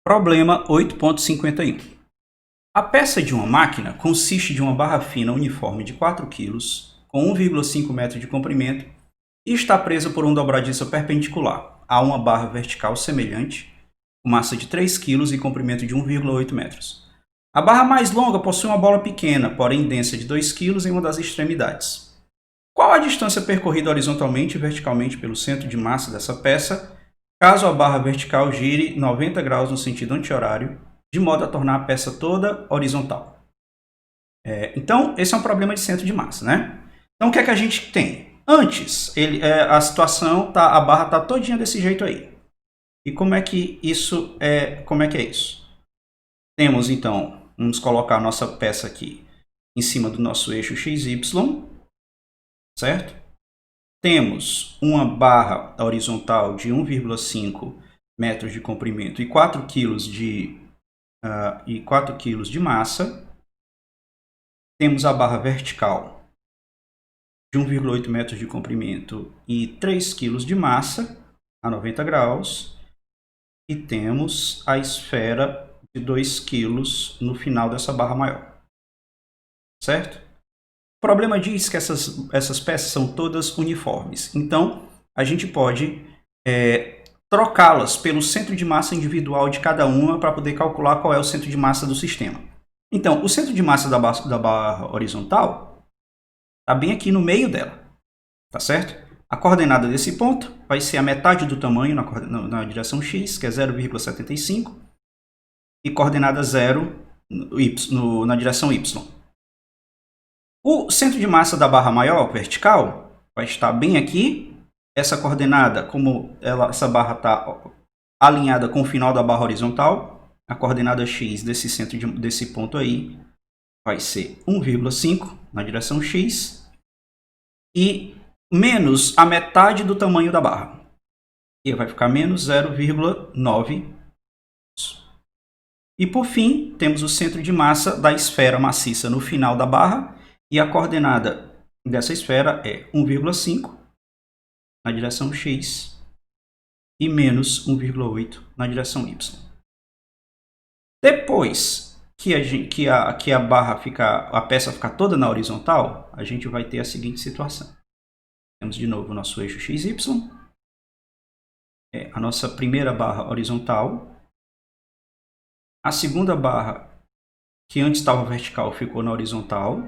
Problema 8.51. A peça de uma máquina consiste de uma barra fina uniforme de 4 kg, com 1,5 m de comprimento, e está presa por um dobradiço perpendicular a uma barra vertical semelhante, com massa de 3 kg e comprimento de 1,8 m. A barra mais longa possui uma bola pequena, porém densa, de 2 kg em uma das extremidades. Qual a distância percorrida horizontalmente e verticalmente pelo centro de massa dessa peça, caso a barra vertical gire 90 graus no sentido anti-horário, de modo a tornar a peça toda horizontal? Então, esse é um problema de centro de massa, né? Então, o que é que a gente tem? Antes, a situação, a barra está todinha desse jeito aí. E como é que isso é? Como é que é isso? Temos, então, vamos colocar a nossa peça aqui em cima do nosso eixo XY, certo? Temos uma barra horizontal de 1,5 metros de comprimento e 4 kg de massa. Temos a barra vertical de 1,8 metros de comprimento e 3 kg de massa a 90 graus. E temos a esfera de 2 kg no final dessa barra maior. Certo? O problema diz que essas peças são todas uniformes. Então, a gente pode trocá-las pelo centro de massa individual de cada uma para poder calcular qual é o centro de massa do sistema. Então, o centro de massa da barra horizontal está bem aqui no meio dela. Tá certo? A coordenada desse ponto vai ser a metade do tamanho na direção x, que é 0,75, e coordenada 0 na direção y. O centro de massa da barra maior, vertical, vai estar bem aqui. Essa coordenada, como essa barra está alinhada com o final da barra horizontal, a coordenada x desse ponto aí vai ser 1,5 na direção x e menos a metade do tamanho da barra. E vai ficar menos 0,9. E por fim, temos o centro de massa da esfera maciça no final da barra. E a coordenada dessa esfera é 1,5 na direção x e menos 1,8 na direção y. Depois que a peça ficar toda na horizontal, a gente vai ter a seguinte situação. Temos de novo o nosso eixo XY, a nossa primeira barra horizontal, a segunda barra, que antes estava vertical, ficou na horizontal,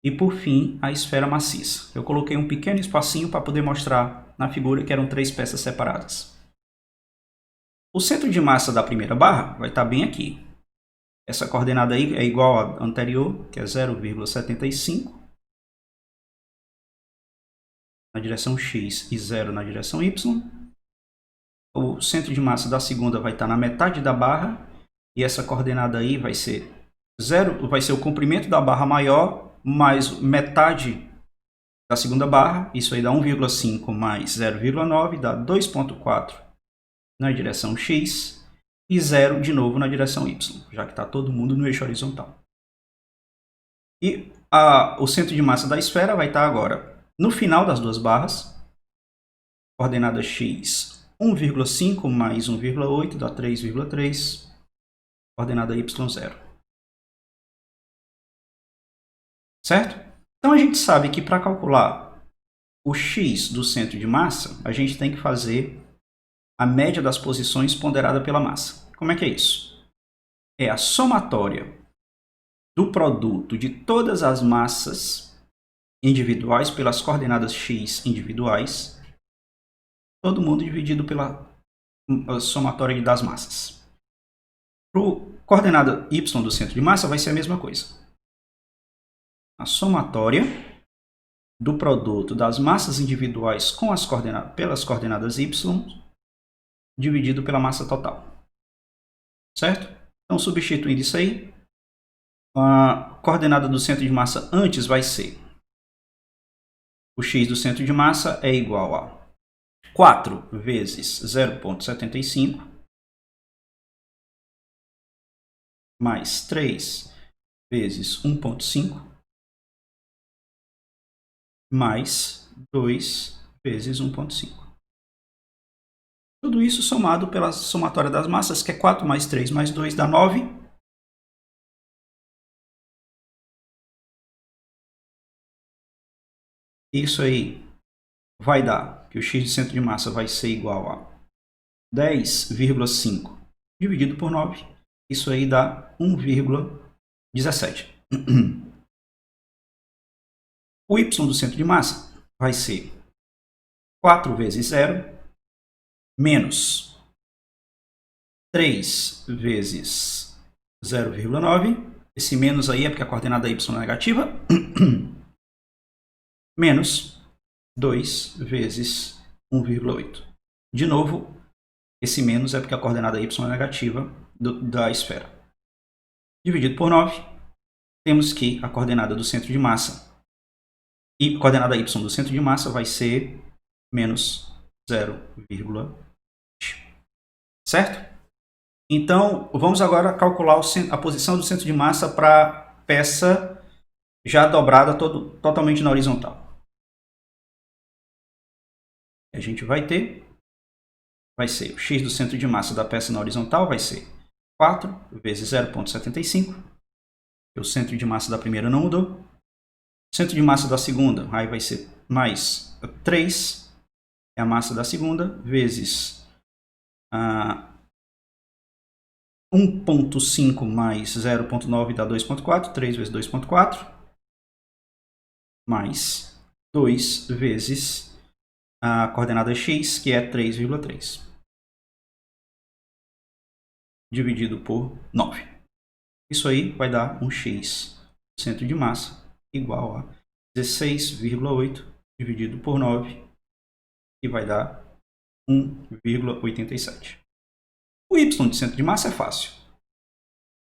e por fim a esfera maciça. Eu coloquei um pequeno espacinho para poder mostrar na figura que eram 3 peças separadas. O centro de massa da primeira barra vai estar bem aqui. Essa coordenada aí é igual à anterior, que é 0,75 na direção x e 0 na direção y. O centro de massa da segunda vai estar na metade da barra, e essa coordenada aí vai ser 0, vai ser o comprimento da barra maior mais metade da segunda barra. Isso aí dá 1,5 mais 0,9, dá 2,4 na direção x e 0 de novo na direção y, já que está todo mundo no eixo horizontal. E o centro de massa da esfera vai estar agora no final das duas barras, coordenada x 1,5 mais 1,8 dá 3,3, coordenada y 0. Certo? Então a gente sabe que para calcular o x do centro de massa, a gente tem que fazer a média das posições ponderada pela massa. Como é que é isso? É a somatória do produto de todas as massas individuais pelas coordenadas x individuais, todo mundo dividido pela somatória das massas. Para a coordenada y do centro de massa vai ser a mesma coisa. A somatória do produto das massas individuais com pelas coordenadas y dividido pela massa total. Certo? Então, substituindo isso aí, a coordenada do centro de massa antes vai ser o x do centro de massa é igual a 4 vezes 0,75 mais 3 vezes 1,5 mais 2 vezes 1,5. Tudo isso somado pela somatória das massas, que é 4 mais 3 mais 2 dá 9. Isso aí vai dar que o x de centro de massa vai ser igual a 10,5 dividido por 9. Isso aí dá 1,17. O y do centro de massa vai ser 4 vezes 0 menos 3 vezes 0,9. Esse menos aí é porque a coordenada y é negativa. Menos 2 vezes 1,8. De novo, esse menos é porque a coordenada y é negativa da esfera. Dividido por 9, temos que a coordenada do centro de massa e a coordenada y do centro de massa vai ser menos 0,20. Certo? Então, vamos agora calcular a posição do centro de massa para peça já dobrada totalmente na horizontal. A gente vai ser o x do centro de massa da peça na horizontal vai ser 4 vezes 0,75. O centro de massa da primeira não mudou. O centro de massa da segunda aí vai ser mais 3, é a massa da segunda, vezes 1,5 mais 0,9 dá 2,4. 3 vezes 2,4. Mais 2 vezes a coordenada x, que é 3,3. Dividido por 9. Isso aí vai dar um x centro de massa igual a 16,8 dividido por 9, que vai dar 1,87. O y de centro de massa é fácil.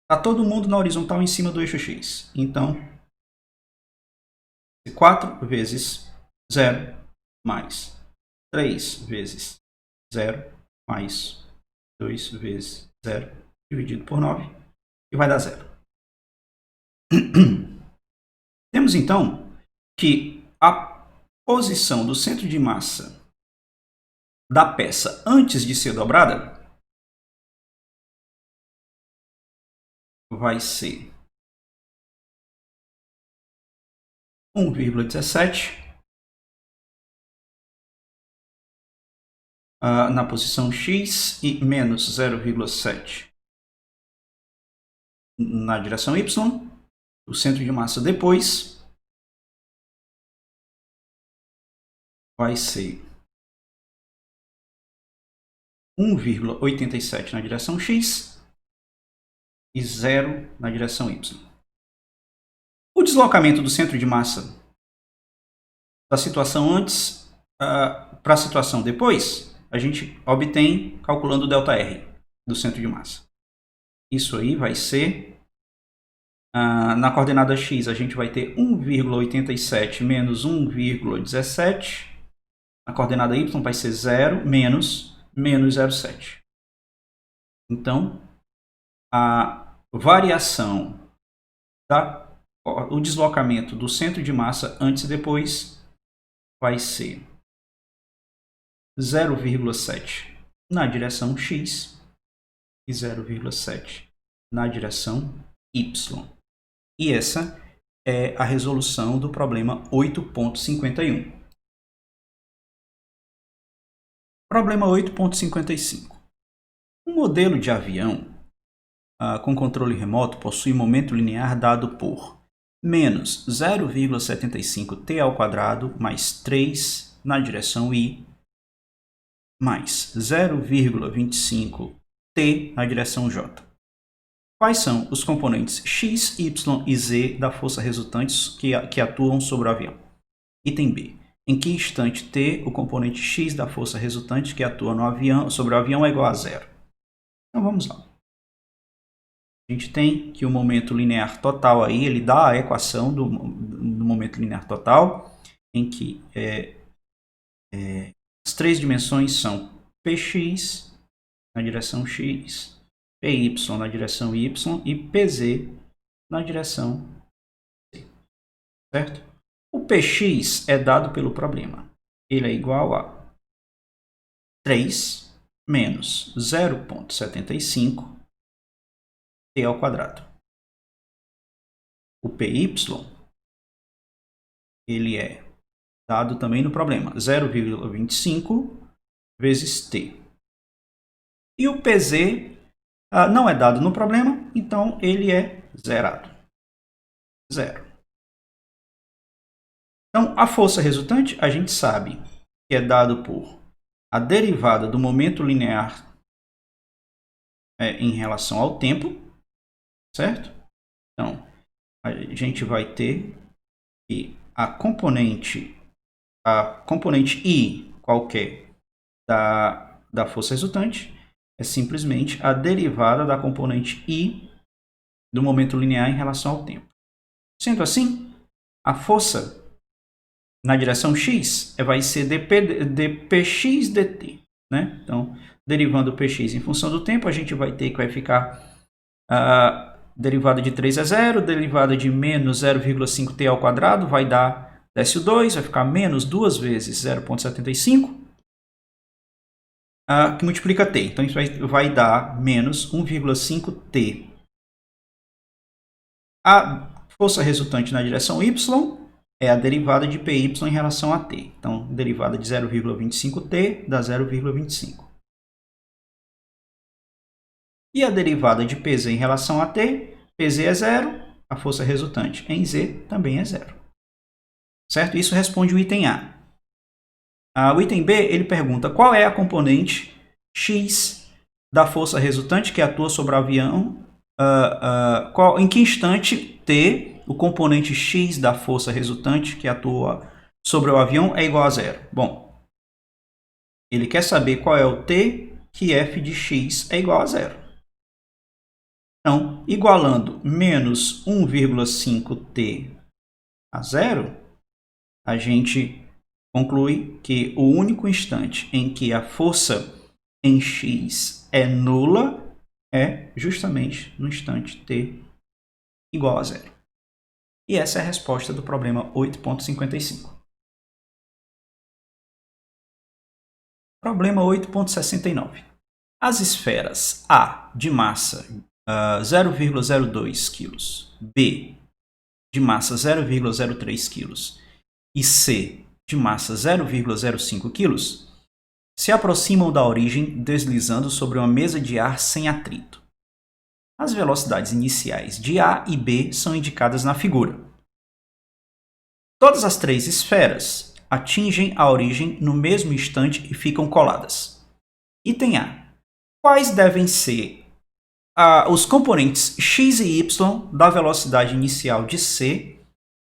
Está todo mundo na horizontal em cima do eixo x. Então, 4 vezes 0 mais 3 vezes 0 mais 2 vezes 0 dividido por 9, e vai dar 0. Temos então que a posição do centro de massa da peça antes de ser dobrada vai ser 1,17 na posição x e menos 0,7 na direção y. O centro de massa depois vai ser 1,87 na direção x e 0 na direção y. O deslocamento do centro de massa da situação antes para a situação depois, a gente obtém calculando o ΔR do centro de massa. Isso aí vai ser, na coordenada x, a gente vai ter 1,87 menos 1,17. Na coordenada y vai ser 0 menos 0,7. Então, a variação o deslocamento do centro de massa antes e depois vai ser 0,7 na direção x e 0,7 na direção y. E essa é a resolução do problema 8.51. Problema 8.55. Um modelo de avião com controle remoto possui momento linear dado por menos 0,75t ao quadrado mais 3 na direção y mais 0,25t na direção j. Quais são os componentes x, y e z da força resultantes que atuam sobre o avião? Item B. Em que instante t o componente x da força resultante que atua sobre o avião é igual a 0? Então vamos lá. A gente tem que o momento linear total aí, ele dá a equação do momento linear total, em que as três dimensões são px na direção x, py na direção y e pz na direção z. Certo? O px é dado pelo problema. Ele é igual a 3 menos 0,75 t ao quadrado. O PY, ele é dado também no problema, 0,25 vezes t. E o PZ não é dado no problema, então ele é zerado. Zero. Então, a força resultante, a gente sabe que é dado por a derivada do momento linear em relação ao tempo, certo? Então, a gente vai ter que a componente I qualquer da força resultante é simplesmente a derivada da componente I do momento linear em relação ao tempo. Sendo assim, a força na direção x vai ser dpx dt. Né? Então, derivando o px em função do tempo, a gente vai ter que vai ficar a derivada de 3 é 0, derivada de menos 0,5t ao quadrado vai dar, desce o 2, vai ficar menos 2 vezes 0,75, que multiplica t. Então, isso vai dar menos 1,5t. A força resultante na direção y é a derivada de py em relação a t. Então, derivada de 0,25t dá 0,25. E a derivada de pz em relação a t, pz é 0, a força resultante em z também é 0. Certo? Isso responde o item A. O item B, ele pergunta qual é a componente x da força resultante que atua sobre o avião, em que instante t, o componente x da força resultante que atua sobre o avião é igual a 0. Bom, ele quer saber qual é o t que f de x é igual a 0. Então, igualando menos 1,5t a 0, a gente conclui que o único instante em que a força em x é nula é justamente no instante t igual a 0. E essa é a resposta do problema 8.55. Problema 8.69. As esferas A de massa 0,02 kg, B de massa 0,03 kg e C de massa 0,05 kg se aproximam da origem deslizando sobre uma mesa de ar sem atrito. As velocidades iniciais de A e B são indicadas na figura. Todas as três esferas atingem a origem no mesmo instante e ficam coladas. Item A. Quais devem ser os componentes x e y da velocidade inicial de C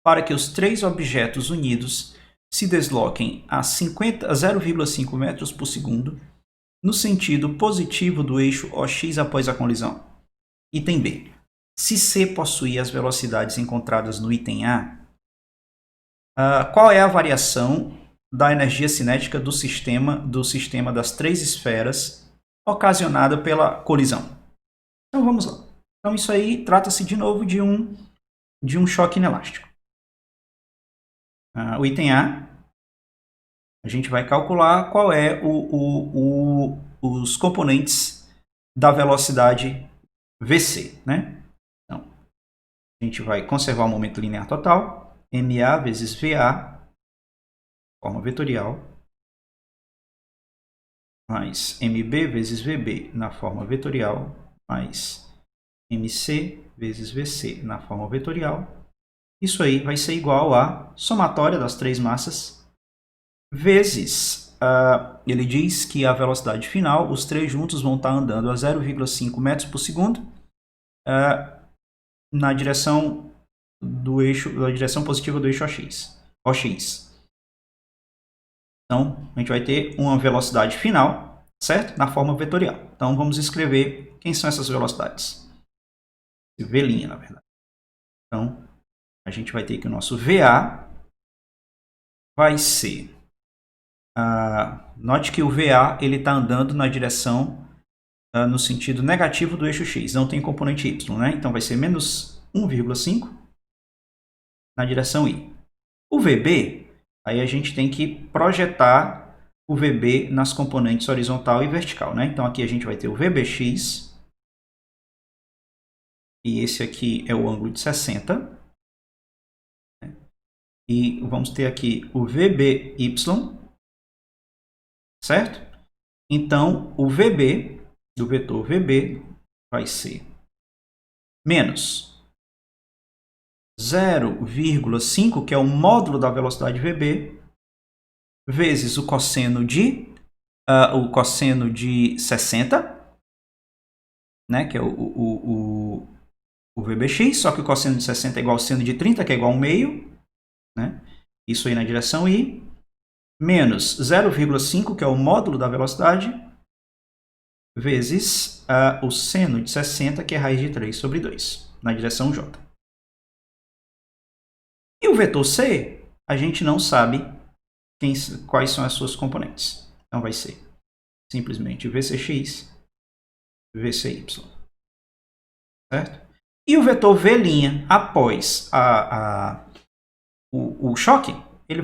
para que os três objetos unidos se desloquem a 0,5 metros por segundo no sentido positivo do eixo OX após a colisão? Item B. Se C possui as velocidades encontradas no item A, qual é a variação da energia cinética do sistema das três esferas ocasionada pela colisão? Então vamos lá. Então isso aí trata-se de novo de um choque inelástico. O item A, a gente vai calcular qual é os componentes da velocidade VC, né? Então, a gente vai conservar o momento linear total, MA vezes VA, forma vetorial, mais MB vezes VB na forma vetorial, mais MC vezes VC na forma vetorial. Isso aí vai ser igual a somatória das três massas vezes, ele diz que a velocidade final, os três juntos vão estar andando a 0,5 metros por segundo na direção positiva do eixo OX. Então, a gente vai ter uma velocidade final, certo? Na forma vetorial. Então, vamos escrever quem são essas velocidades. V', na verdade. Então, a gente vai ter que o nosso VA vai ser... note que o VA está andando na direção, no sentido negativo do eixo X. Não tem componente Y, né? Então, vai ser menos 1,5 na direção Y. O VB, aí a gente tem que projetar o VB nas componentes horizontal e vertical, né? Então aqui a gente vai ter o VBX, e esse aqui é o ângulo de 60. Né? E vamos ter aqui o VBY, certo? Então o VB do vetor VB vai ser menos 0,5, que é o módulo da velocidade VB, vezes o cosseno de 60, né, que é o VBX, só que o cosseno de 60 é igual ao seno de 30, que é igual a 1 meio, né? Isso aí na direção I, menos 0,5, que é o módulo da velocidade, vezes o seno de 60, que é raiz de 3 sobre 2, na direção J. E o vetor C, a gente não sabe quais são as suas componentes. Então vai ser simplesmente VCX, VCY. Certo? E o vetor V' após o choque, ele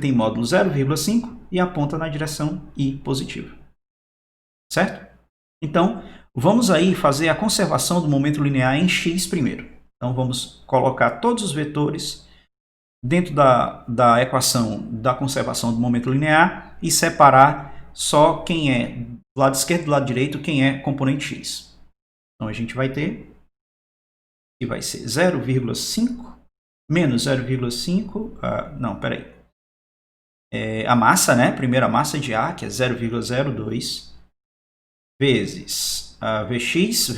tem módulo 0,5 e aponta na direção I positiva. Certo? Então, vamos aí fazer a conservação do momento linear em X primeiro. Então, vamos colocar todos os vetores dentro da equação da conservação do momento linear e separar só quem é do lado esquerdo e do lado direito, quem é componente X. Então, a gente vai ter que vai ser 0,5 menos 0,5, não, peraí. A massa, né? Primeiro a massa de A, que é 0,02, vezes Vx,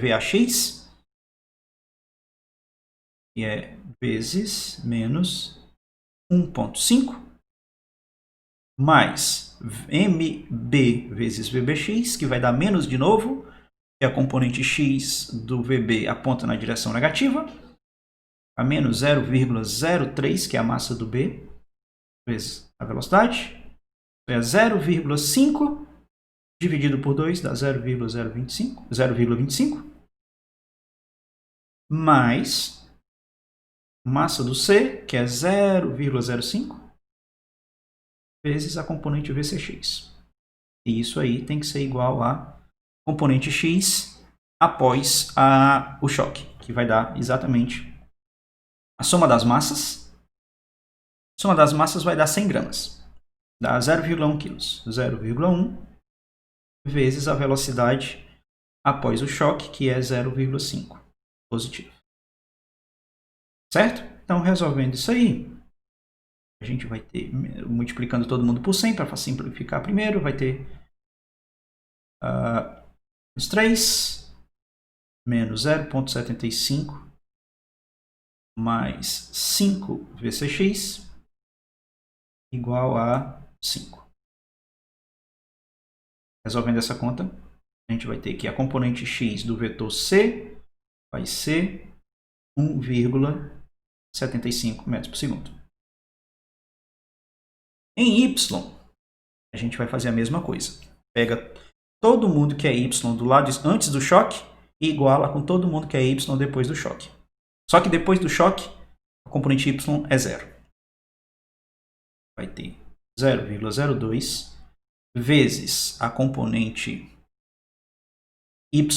VAX, que é vezes menos 1,5, mais MB vezes VBX, que vai dar menos de novo, que a componente X do VB aponta na direção negativa, a menos 0,03, que é a massa do B, vezes a velocidade, é 0,5 dividido por 2 dá 0,25, mais massa do C, que é 0,05, vezes a componente VCX. E isso aí tem que ser igual a componente X após o choque, que vai dar exatamente a soma das massas. A soma das massas vai dar 100 gramas. Dá 0,1 kg. 0,1 vezes a velocidade após o choque, que é 0,5 positivo. Certo? Então, resolvendo isso aí, a gente vai ter, multiplicando todo mundo por 100, para simplificar primeiro, vai ter os 3 menos 0,75 mais 5 VCX igual a 5. Resolvendo essa conta, a gente vai ter que a componente x do vetor C vai ser 1,75 metros por segundo. Em y, a gente vai fazer a mesma coisa. Pega todo mundo que é y do lado antes do choque e iguala com todo mundo que é y depois do choque. Só que depois do choque, a componente y é 0. Vai ter 0,02 vezes a componente y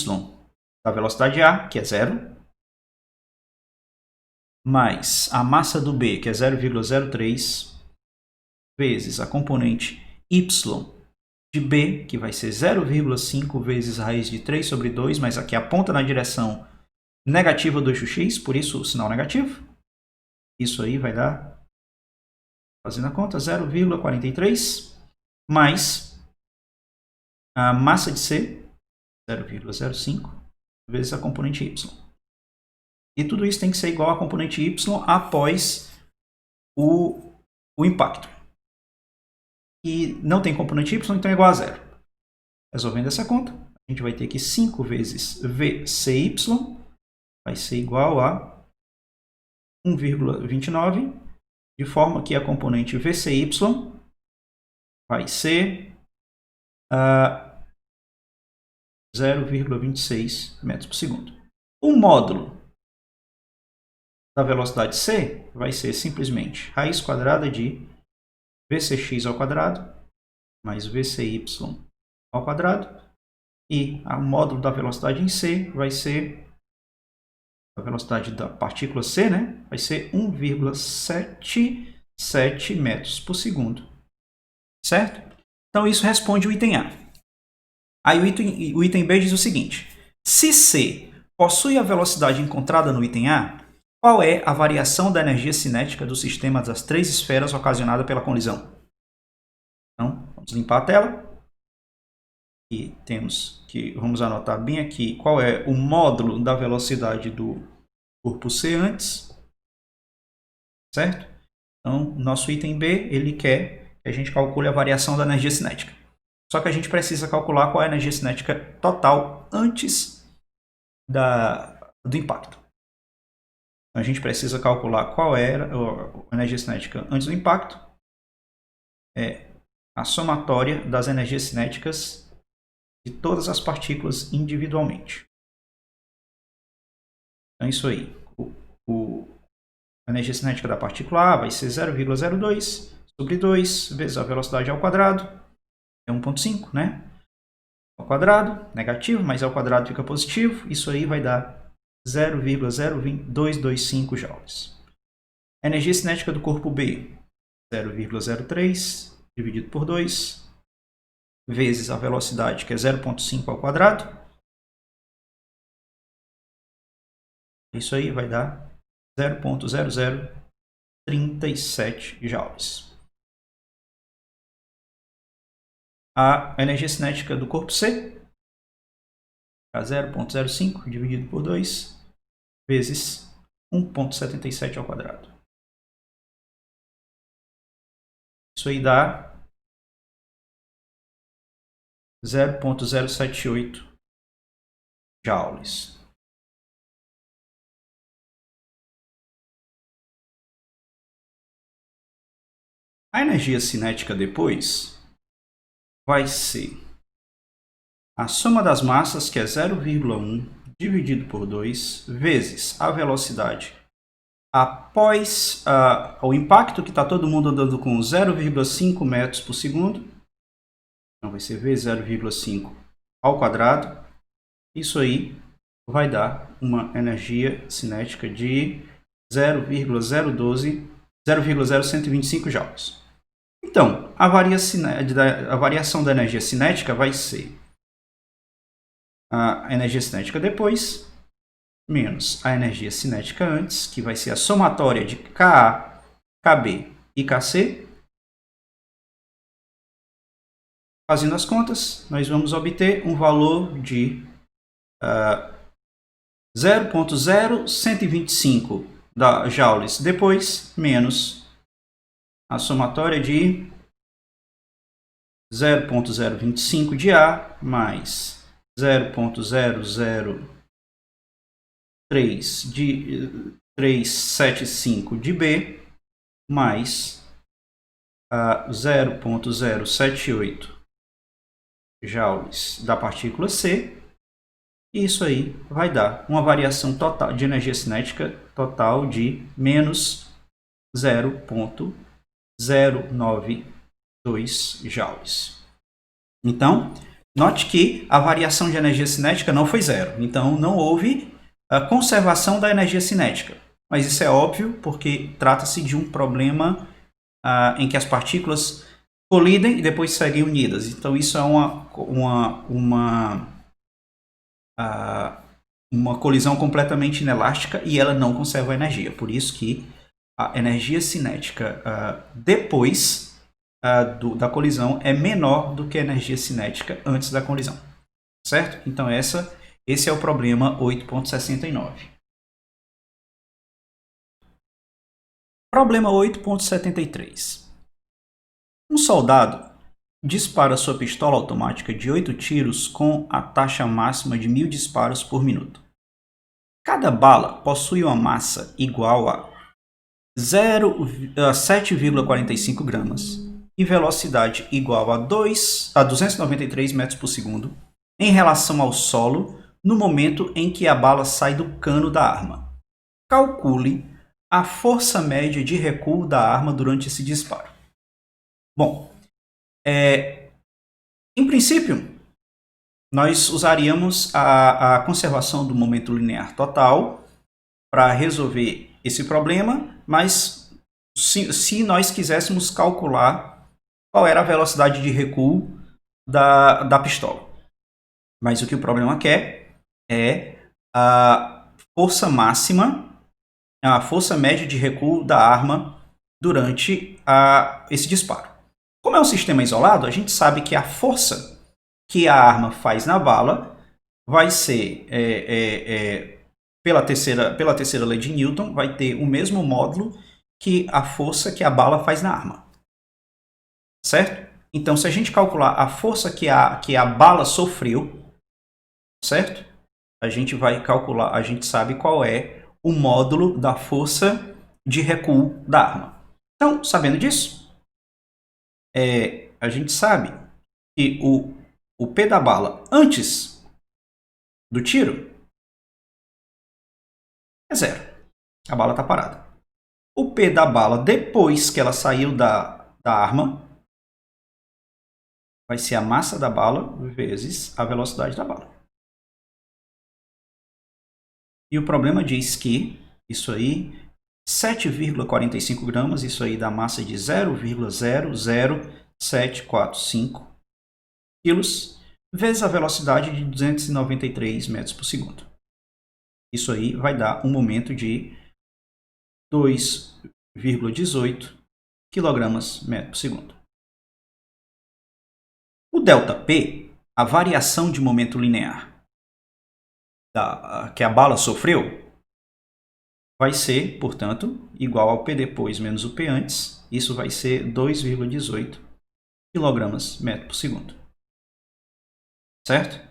da velocidade A, que é 0, mais a massa do B, que é 0,03, vezes a componente y de B, que vai ser 0,5 vezes a raiz de 3 sobre 2, mas aqui aponta na direção negativa do eixo x, por isso o sinal negativo. Isso aí vai dar, fazendo a conta, 0,43, mais a massa de C, 0,05, vezes a componente y. E tudo isso tem que ser igual à componente y após o impacto. E não tem componente y, então é igual a 0. Resolvendo essa conta, a gente vai ter que 5 vezes VCY vai ser igual a 1,29, de forma que a componente VCY vai ser 0,26 metros por segundo. O módulo da velocidade C vai ser simplesmente raiz quadrada de VCX ao quadrado mais VCY ao quadrado. E o módulo da velocidade em C vai ser a velocidade da partícula C, né? Vai ser 1,77 metros por segundo. Certo? Então, isso responde o item A. Aí o item B diz o seguinte: se C possui a velocidade encontrada no item A, qual é a variação da energia cinética do sistema das três esferas ocasionada pela colisão? Então, vamos limpar a tela. E vamos anotar bem aqui qual é o módulo da velocidade do corpo C antes. Certo? Então, nosso item B, ele quer que a gente calcule a variação da energia cinética. Só que a gente precisa calcular qual é a energia cinética total antes do impacto. A gente precisa calcular qual era a energia cinética antes do impacto. É a somatória das energias cinéticas de todas as partículas individualmente. Então, isso aí. A energia cinética da partícula A vai ser 0,02 sobre 2 vezes a velocidade ao quadrado. É 1,5, né? Ao quadrado, negativo, mas ao quadrado fica positivo. Isso aí vai dar 0,0225 joules. A energia cinética do corpo B, 0,03 dividido por 2, vezes a velocidade, que é 0,5 ao quadrado. Isso aí vai dar 0,0037 joules. A energia cinética do corpo C, 0,05 dividido por 2, vezes 1,77 ao quadrado. Isso aí dá 0,078 joules. A energia cinética depois vai ser a soma das massas, que é 0,1 dividido por 2, vezes a velocidade após o impacto, que está todo mundo andando com 0,5 metros por segundo. Então, vai ser vezes 0,5 ao quadrado. Isso aí vai dar uma energia cinética de 0,0125 joules. Então, a variação da energia cinética vai ser a energia cinética depois, menos a energia cinética antes, que vai ser a somatória de Ka, Kb e Kc. Fazendo as contas, nós vamos obter um valor de 0,0125 joules depois, menos a somatória de 0,025 de A mais 0,0375 de B mais 0,078 joules da partícula C. E isso aí vai dar uma variação total de energia cinética total de menos 0,092 joules. Então, note que a variação de energia cinética não foi zero. Então, não houve a conservação da energia cinética. Mas isso é óbvio porque trata-se de um problema em que as partículas colidem e depois seguem unidas. Então, isso é uma colisão completamente inelástica e ela não conserva energia. Por isso que a energia cinética depois da colisão é menor do que a energia cinética antes da colisão. Certo? Então, esse é o problema 8.69. Problema 8.73. Um soldado dispara sua pistola automática de 8 tiros com a taxa máxima de 1000 disparos por minuto. Cada bala possui uma massa igual a 7,45 gramas e velocidade igual a 293 metros por segundo em relação ao solo no momento em que a bala sai do cano da arma. Calcule a força média de recuo da arma durante esse disparo. Bom, em princípio, nós usaríamos a conservação do momento linear total para resolver esse problema, mas se nós quiséssemos calcular qual era a velocidade de recuo da pistola. Mas o que o problema quer é a força máxima, a força média de recuo da arma durante esse disparo. Como é um sistema isolado, a gente sabe que a força que a arma faz na bala vai ser, pela terceira lei de Newton, vai ter o mesmo módulo que a força que a bala faz na arma. Certo? Então, se a gente calcular a força que a bala sofreu, certo? A gente vai calcular, a gente sabe qual é o módulo da força de recuo da arma. Então, sabendo disso, a gente sabe que o P da bala antes do tiro é 0. A bala está parada. O P da bala depois que ela saiu da arma vai ser a massa da bala vezes a velocidade da bala. E o problema diz que isso aí, 7,45 gramas, isso aí dá massa de 0,00745 quilos, vezes a velocidade de 293 metros por segundo. Isso aí vai dar um momento de 2,18 quilogramas metro por segundo. O ΔP, a variação de momento linear que a bala sofreu, vai ser, portanto, igual ao P depois menos o P antes. Isso vai ser 2,18 quilogramas metro por segundo. Certo?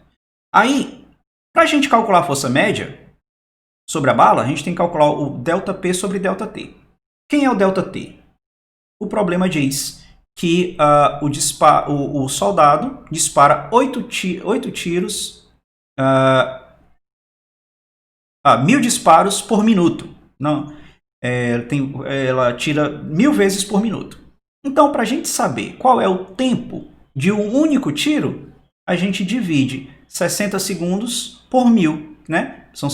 Aí, para a gente calcular a força média sobre a bala, a gente tem que calcular o ΔP sobre ΔT. Quem é o ΔT? O problema diz que o soldado dispara 8 tiros, 1000 disparos por minuto. Não, ela tira 1000 vezes por minuto. Então, para a gente saber qual é o tempo de um único tiro, a gente divide 60 segundos por 1000, né? São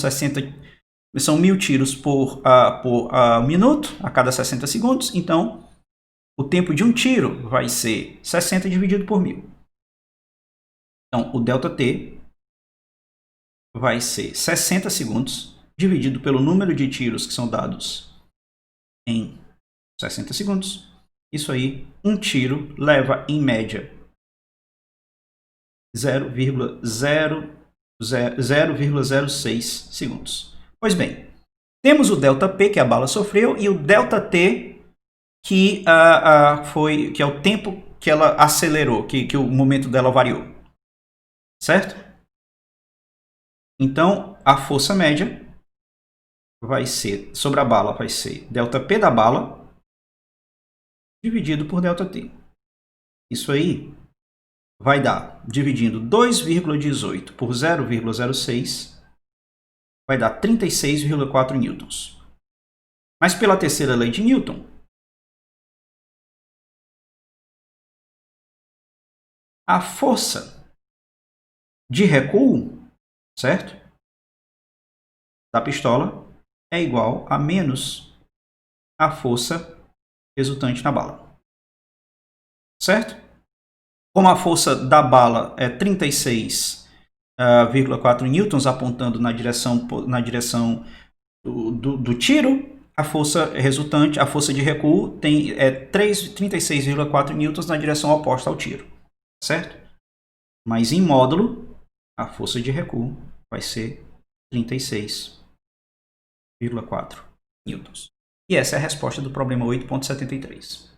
1000 tiros por minuto, a cada 60 segundos. Então, o tempo de um tiro vai ser 60 dividido por 1000. Então, o ΔT vai ser 60 segundos dividido pelo número de tiros que são dados em 60 segundos. Isso aí, um tiro leva, em média, 0,06 segundos. Pois bem, temos o ΔP, que a bala sofreu, e o ΔT, que é o tempo que ela acelerou, que o momento dela variou. Certo? Então, a força média vai ser, sobre a bala, vai ser ΔP da bala dividido por ΔT. Isso aí vai dar, dividindo 2,18 por 0,06, vai dar 36,4 newtons. Mas pela terceira lei de Newton, a força de recuo, certo, da pistola é igual a menos a força resultante na bala. Certo? Como a força da bala é 36,4 newtons apontando na direção do tiro, a força resultante, a força de recuo, é 36,4 newtons na direção oposta ao tiro. Certo? Mas em módulo, a força de recuo vai ser 36,4 newtons. E essa é a resposta do problema 8.73.